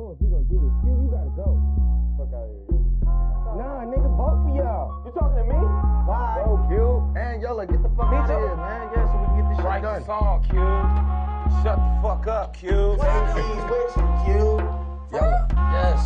know if we gonna do this. Q, you gotta go. Fuck out of here. Nah, nigga, both of y'all. You talking to me? Bye. Go, Q. And Yola, get the fuck out of here, man. Yeah, so we can get this shit done. Right song, Q. Shut the fuck up, Q. He's with you, Q. Yola. Yes.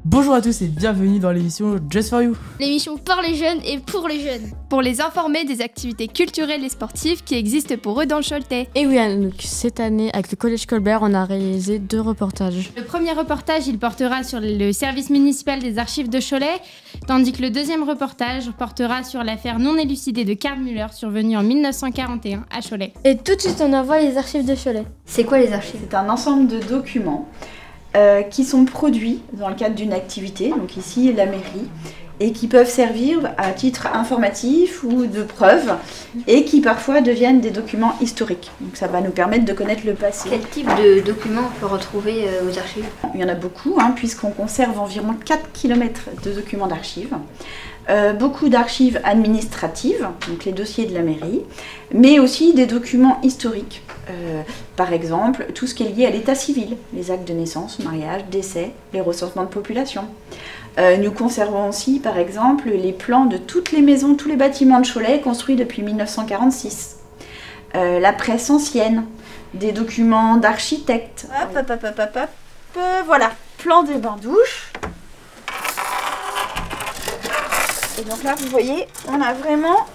Bonjour à tous et bienvenue dans l'émission Just for You. L'émission par les jeunes et pour les jeunes. Pour les informer des activités culturelles et sportives qui existent pour eux dans le Choletais. Et oui, donc, cette année, avec le Collège Colbert, on a réalisé 2 reportages. Le premier reportage, il portera sur le service municipal des archives de Cholet, tandis que le deuxième reportage portera sur l'affaire non élucidée de Karl Müller, survenue en 1941 à Cholet. Et tout de suite, on envoie les archives de Cholet. C'est quoi les archives? C'est un ensemble de documents qui sont produits dans le cadre d'une activité, donc ici la mairie, et qui peuvent servir à titre informatif ou de preuve, et qui parfois deviennent des documents historiques. Donc ça va nous permettre de connaître le passé. Quel type de documents on peut retrouver aux archives? Il y en a beaucoup, puisqu'on conserve environ 4 km de documents d'archives. Beaucoup d'archives administratives, donc les dossiers de la mairie, mais aussi des documents historiques. Par exemple, tout ce qui est lié à l'état civil, les actes de naissance, mariage, décès, les recensements de population. Nous conservons aussi, par exemple, les plans de toutes les maisons, tous les bâtiments de Cholet construits depuis 1946. La presse ancienne, des documents d'architectes. Voilà, plan des bains-douches. Et donc là, vous voyez, on a vraiment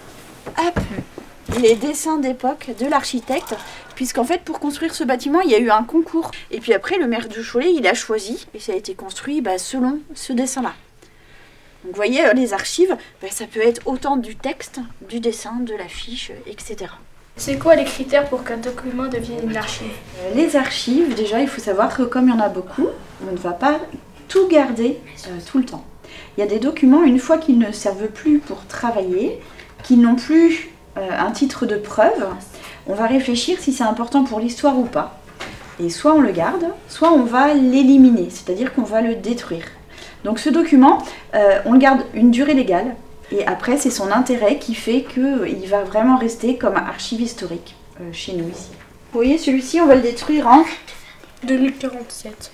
les dessins d'époque de l'architecte, puisqu'en fait, pour construire ce bâtiment, il y a eu un concours. Et puis après, le maire de Cholet, il a choisi, et ça a été construit selon ce dessin-là. Donc vous voyez, les archives, ça peut être autant du texte, du dessin, de l'affiche, etc. C'est quoi les critères pour qu'un document devienne une archive? Les archives, déjà, il faut savoir que comme il y en a beaucoup, on ne va pas tout garder tout le temps. Il y a des documents, une fois qu'ils ne servent plus pour travailler, qu'ils n'ont plus un titre de preuve, on va réfléchir si c'est important pour l'histoire ou pas. Et soit on le garde, soit on va l'éliminer, c'est-à-dire qu'on va le détruire. Donc ce document, on le garde une durée légale, et après c'est son intérêt qui fait qu'il va vraiment rester comme archive historique chez nous ici. Vous voyez, celui-ci, on va le détruire en 2047.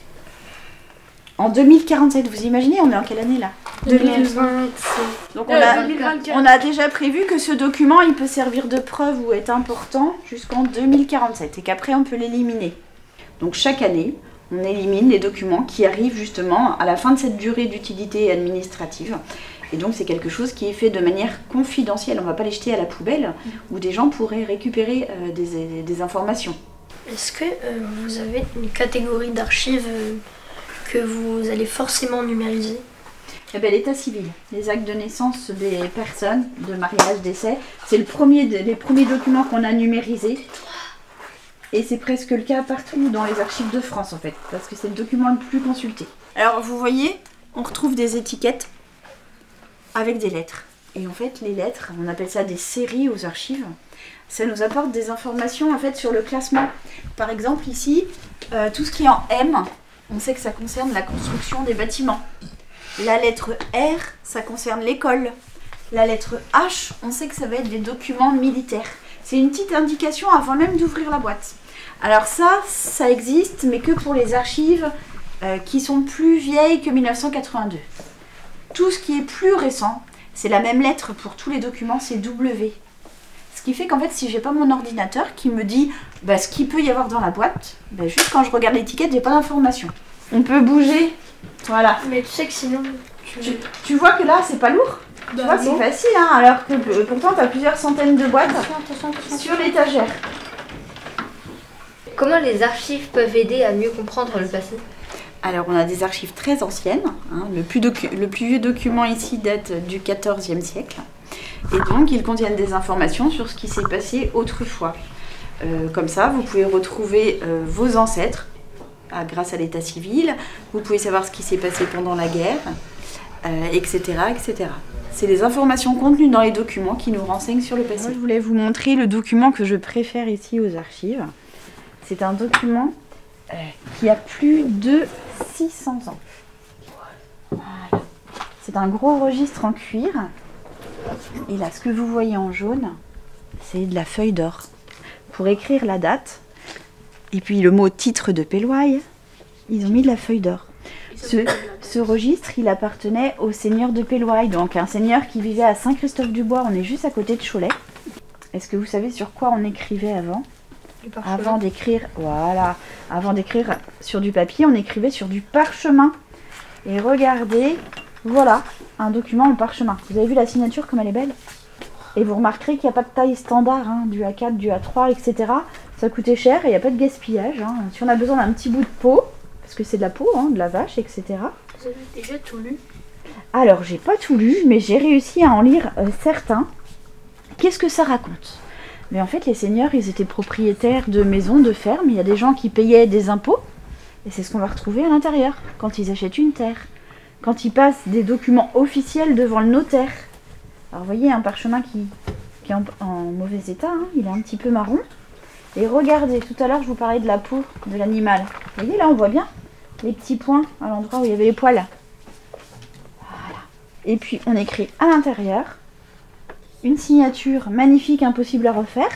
En 2047, vous imaginez, on est en quelle année là? 2027. Donc on a déjà prévu que ce document, il peut servir de preuve ou être important jusqu'en 2047 et qu'après on peut l'éliminer. Donc chaque année, on élimine les documents qui arrivent justement à la fin de cette durée d'utilité administrative. Et donc c'est quelque chose qui est fait de manière confidentielle, on ne va pas les jeter à la poubelle où des gens pourraient récupérer des informations. Est-ce que vous avez une catégorie d'archives que vous allez forcément numériser? L'état civil, les actes de naissance des personnes, de mariage, décès, c'est les premiers documents qu'on a numérisés. Et c'est presque le cas partout dans les archives de France en fait, parce que c'est le document le plus consulté. Alors vous voyez, on retrouve des étiquettes avec des lettres. Et en fait, les lettres, on appelle ça des séries aux archives. Ça nous apporte des informations en fait sur le classement. Par exemple ici, tout ce qui est en M, on sait que ça concerne la construction des bâtiments. La lettre R, ça concerne l'école. La lettre H, on sait que ça va être des documents militaires. C'est une petite indication avant même d'ouvrir la boîte. Alors ça existe, mais que pour les archives qui sont plus vieilles que 1982. Tout ce qui est plus récent, c'est la même lettre pour tous les documents, c'est W. Ce Ce qui fait qu'en fait, si j'ai pas mon ordinateur qui me dit ce qu'il peut y avoir dans la boîte, juste quand je regarde l'étiquette, j'ai pas d'information. On peut bouger, voilà. Mais tu sais que sinon... Tu vois que là, c'est pas lourd. Tu vois, c'est facile, hein, alors que pourtant, tu as plusieurs centaines de boîtes sur l'étagère. Comment les archives peuvent aider à mieux comprendre le passé? Alors, on a des archives très anciennes. Hein, le plus vieux document ici date du XIVe siècle. Et donc, ils contiennent des informations sur ce qui s'est passé autrefois. Comme ça, vous pouvez retrouver vos ancêtres grâce à l'état civil. Vous pouvez savoir ce qui s'est passé pendant la guerre, etc., etc. C'est les informations contenues dans les documents qui nous renseignent sur le passé. Moi, je voulais vous montrer le document que je préfère ici aux archives. C'est un document qui a plus de 600 ans. Voilà. C'est un gros registre en cuir. Et là, ce que vous voyez en jaune, c'est de la feuille d'or. Pour écrire la date, et puis le mot titre de Pellouaille, ils ont mis de la feuille d'or. Ce registre, il appartenait au seigneur de Pellouaille, donc un seigneur qui vivait à Saint-Christophe-du-Bois, on est juste à côté de Cholet. Est-ce que vous savez sur quoi on écrivait avant ? Avant d'écrire, voilà, avant d'écrire sur du papier, on écrivait sur du parchemin. Et regardez, voilà, un document en parchemin. Vous avez vu la signature comme elle est belle ? Et vous remarquerez qu'il n'y a pas de taille standard, hein, du A4, du A3, etc. Ça coûtait cher et il n'y a pas de gaspillage. Hein. Si on a besoin d'un petit bout de peau, parce que c'est de la peau, hein, de la vache, etc. Vous avez déjà tout lu? Alors, j'ai pas tout lu, mais j'ai réussi à en lire certains. Qu'est-ce que ça raconte ? Mais en fait, les seigneurs, ils étaient propriétaires de maisons, de fermes. Il y a des gens qui payaient des impôts. Et c'est ce qu'on va retrouver à l'intérieur, quand ils achètent une terre. Quand ils passent des documents officiels devant le notaire. Alors, vous voyez, un parchemin qui est en mauvais état. Hein, il est un petit peu marron. Et regardez, tout à l'heure, je vous parlais de la peau de l'animal. Vous voyez, là, on voit bien les petits points à l'endroit où il y avait les poils. Voilà. Et puis, on écrit à l'intérieur une signature magnifique, impossible à refaire.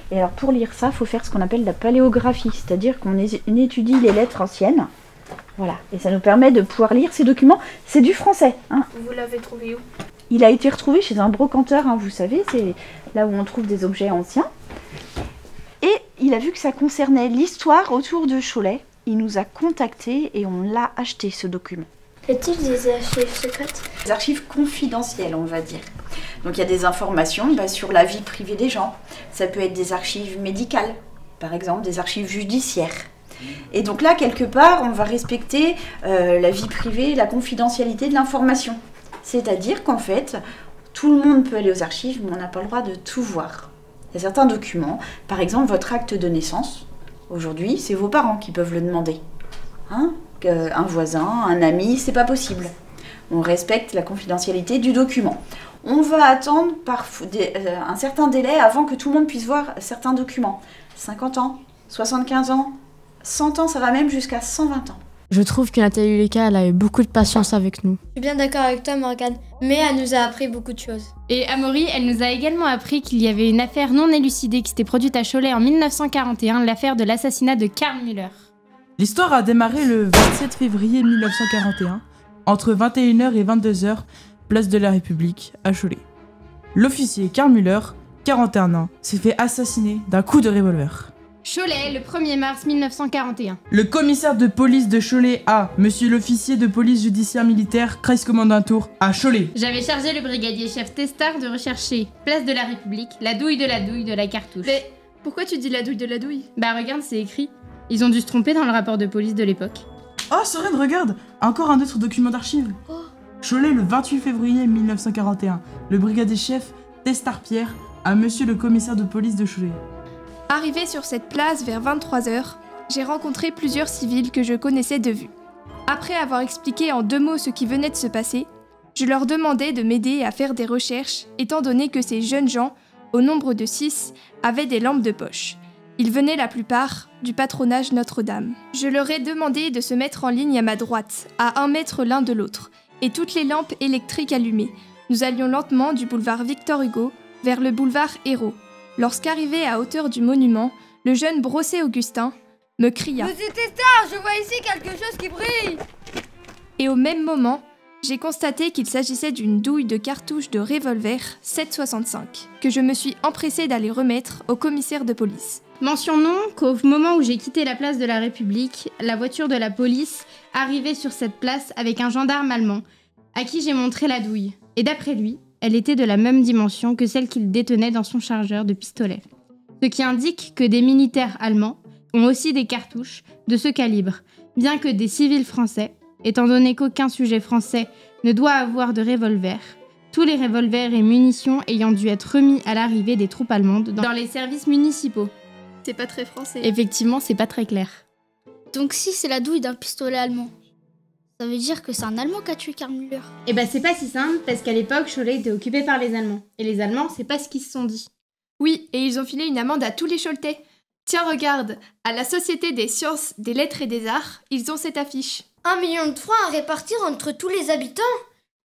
Et alors, pour lire ça, il faut faire ce qu'on appelle la paléographie, c'est-à-dire qu'on étudie les lettres anciennes. Voilà. Et ça nous permet de pouvoir lire ces documents. C'est du français. Hein. Vous l'avez trouvé où? Il a été retrouvé chez un brocanteur, hein, vous savez, c'est là où on trouve des objets anciens. Et il a vu que ça concernait l'histoire autour de Cholet. Il nous a contactés et on l'a acheté, ce document. Y a-t-il des archives secrètes? Des archives confidentielles, on va dire. Donc il y a des informations sur la vie privée des gens. Ça peut être des archives médicales, par exemple, des archives judiciaires. Et donc là, quelque part, on va respecter la vie privée, la confidentialité de l'information. C'est-à-dire qu'en fait, tout le monde peut aller aux archives, mais on n'a pas le droit de tout voir. Il y a certains documents, par exemple votre acte de naissance. Aujourd'hui, c'est vos parents qui peuvent le demander. Hein ? Un voisin, un ami, c'est pas possible. On respecte la confidentialité du document. On va attendre un certain délai avant que tout le monde puisse voir certains documents. 50 ans, 75 ans, 100 ans, ça va même jusqu'à 120 ans. Je trouve que Nathalie Leka, elle a eu beaucoup de patience avec nous. Je suis bien d'accord avec toi, Morgane, mais elle nous a appris beaucoup de choses. Et Amaury, elle nous a également appris qu'il y avait une affaire non élucidée qui s'était produite à Cholet en 1941, l'affaire de l'assassinat de Karl Müller. L'histoire a démarré le 27 février 1941, entre 21h et 22h, place de la République, à Cholet. L'officier Karl Müller, 41 ans, s'est fait assassiner d'un coup de revolver. Cholet, le 1er mars 1941. Le commissaire de police de Cholet a, monsieur l'officier de police judiciaire militaire, Kreiskommandantur, à Cholet. J'avais chargé le brigadier chef Testard de rechercher, place de la République, la douille de la cartouche. Mais pourquoi tu dis la douille de la douille? Bah regarde, c'est écrit. Ils ont dû se tromper dans le rapport de police de l'époque. Oh, Soren, regarde, encore un autre document d'archives. Cholet, le 28 février 1941. Le brigadier chef Testard Pierre à monsieur le commissaire de police de Cholet. Arrivé sur cette place vers 23h, j'ai rencontré plusieurs civils que je connaissais de vue. Après avoir expliqué en 2 mots ce qui venait de se passer, je leur demandais de m'aider à faire des recherches, étant donné que ces jeunes gens, au nombre de 6, avaient des lampes de poche. Ils venaient la plupart du patronage Notre-Dame. Je leur ai demandé de se mettre en ligne à ma droite, à 1 mètre l'un de l'autre, et toutes les lampes électriques allumées. Nous allions lentement du boulevard Victor Hugo vers le boulevard Hérault. Lorsqu'arrivé à hauteur du monument, le jeune Brossé Augustin me cria « Monsieur Testard, je vois ici quelque chose qui brille !» Et au même moment, j'ai constaté qu'il s'agissait d'une douille de cartouches de revolver 7,65 que je me suis empressée d'aller remettre au commissaire de police. Mentionnons qu'au moment où j'ai quitté la place de la République, la voiture de la police arrivait sur cette place avec un gendarme allemand, à qui j'ai montré la douille. Et d'après lui, elle était de la même dimension que celle qu'il détenait dans son chargeur de pistolet. Ce qui indique que des militaires allemands ont aussi des cartouches de ce calibre, bien que des civils français, étant donné qu'aucun sujet français ne doit avoir de revolver, tous les revolvers et munitions ayant dû être remis à l'arrivée des troupes allemandes dans les services municipaux. C'est pas très français. Effectivement, c'est pas très clair. Donc si c'est la douille d'un pistolet allemand, ça veut dire que c'est un Allemand qui a tué Karl Müller. Eh ben c'est pas si simple, parce qu'à l'époque, Cholet était occupé par les Allemands. Et les Allemands, c'est pas ce qu'ils se sont dit. Oui, et ils ont filé une amende à tous les Choletais. Tiens, regarde, à la Société des sciences, des lettres et des arts, ils ont cette affiche. 1 million de francs à répartir entre tous les habitants.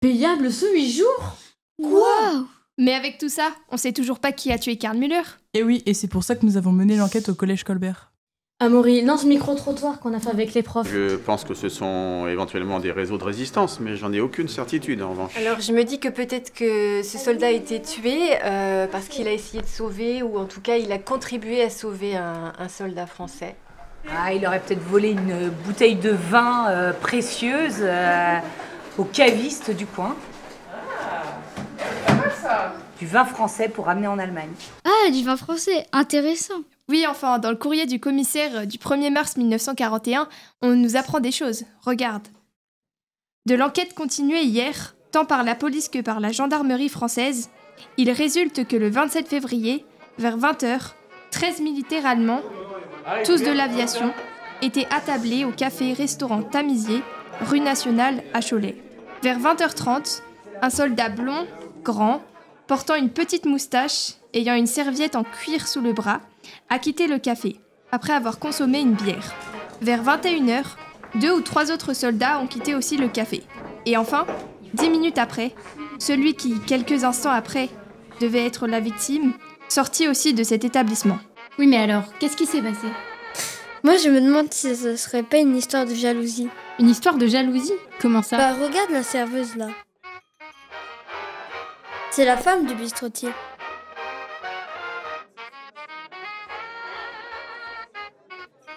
Payable ce 8 jours? Waouh! Mais avec tout ça, on sait toujours pas qui a tué Karl Müller. Et oui, et c'est pour ça que nous avons mené l'enquête au collège Colbert. Amaury, lance micro-trottoir qu'on a fait avec les profs. Je pense que ce sont éventuellement des réseaux de résistance, mais j'en ai aucune certitude en revanche. Alors je me dis que peut-être que ce soldat a été tué parce qu'il a essayé de sauver, ou en tout cas il a contribué à sauver un soldat français. Ah, il aurait peut-être volé une bouteille de vin précieuse au caviste du coin. Du vin français pour ramener en Allemagne. Ah, du vin français, intéressant. Oui, enfin, dans le courrier du commissaire du 1er mars 1941, on nous apprend des choses. Regarde. De l'enquête continuée hier, tant par la police que par la gendarmerie française, il résulte que le 27 février, vers 20h, 13 militaires allemands, tous de l'aviation, étaient attablés au café-restaurant Tamisier, rue Nationale à Cholet. Vers 20h30, un soldat blond, grand, portant une petite moustache, ayant une serviette en cuir sous le bras, a quitté le café, après avoir consommé une bière. Vers 21h, 2 ou 3 autres soldats ont quitté aussi le café. Et enfin, 10 minutes après, celui qui, quelques instants après, devait être la victime, sortit aussi de cet établissement. Oui, mais alors, qu'est-ce qui s'est passé? Moi, je me demande si ce serait pas une histoire de jalousie. Une histoire de jalousie? Comment ça? Bah, regarde la serveuse, là. C'est la femme du bistrotier.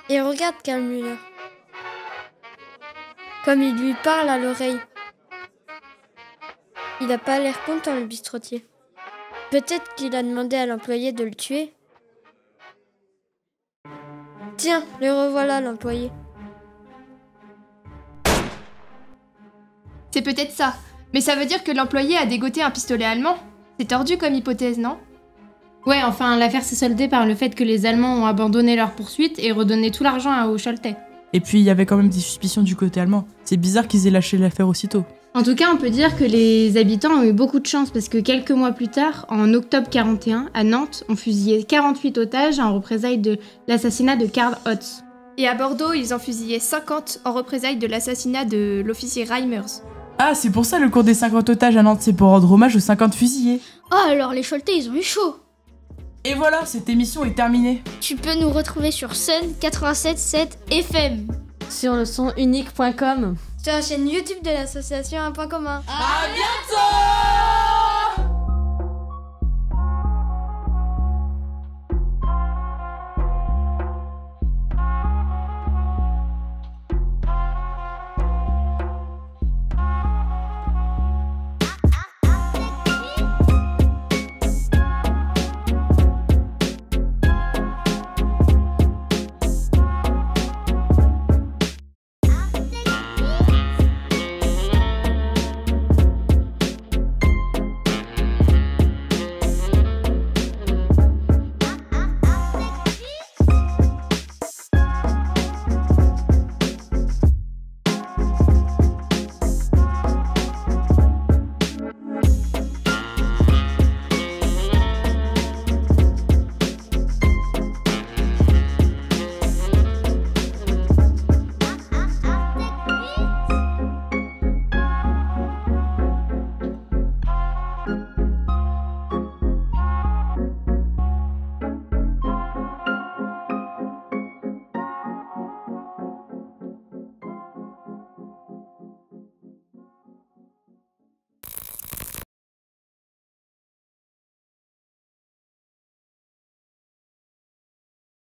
Et regarde Karl Müller. Comme il lui parle à l'oreille. Il a pas l'air content, le bistrotier. Peut-être qu'il a demandé à l'employé de le tuer. Tiens, le revoilà, l'employé. C'est peut-être ça, mais ça veut dire que l'employé a dégoté un pistolet allemand. C'est tordu comme hypothèse, non? Ouais, enfin, l'affaire s'est soldée par le fait que les Allemands ont abandonné leur poursuite et redonné tout l'argent aux Choletais. Et puis il y avait quand même des suspicions du côté allemand. C'est bizarre qu'ils aient lâché l'affaire aussitôt. En tout cas, on peut dire que les habitants ont eu beaucoup de chance parce que quelques mois plus tard, en octobre 41, à Nantes, on fusillait 48 otages en représailles de l'assassinat de Karl Hotz. Et à Bordeaux, ils en fusillaient 50 en représailles de l'assassinat de l'officier Reimers. Ah, c'est pour ça le cours des 50 otages à Nantes, c'est pour rendre hommage aux 50 fusillés. Oh, alors les Choletais, ils ont eu chaud. Et voilà, cette émission est terminée. Tu peux nous retrouver sur Sun 87.7 FM. Sur le sonunique.com. Sur la chaîne YouTube de l'association Un Point Commun. À bientôt!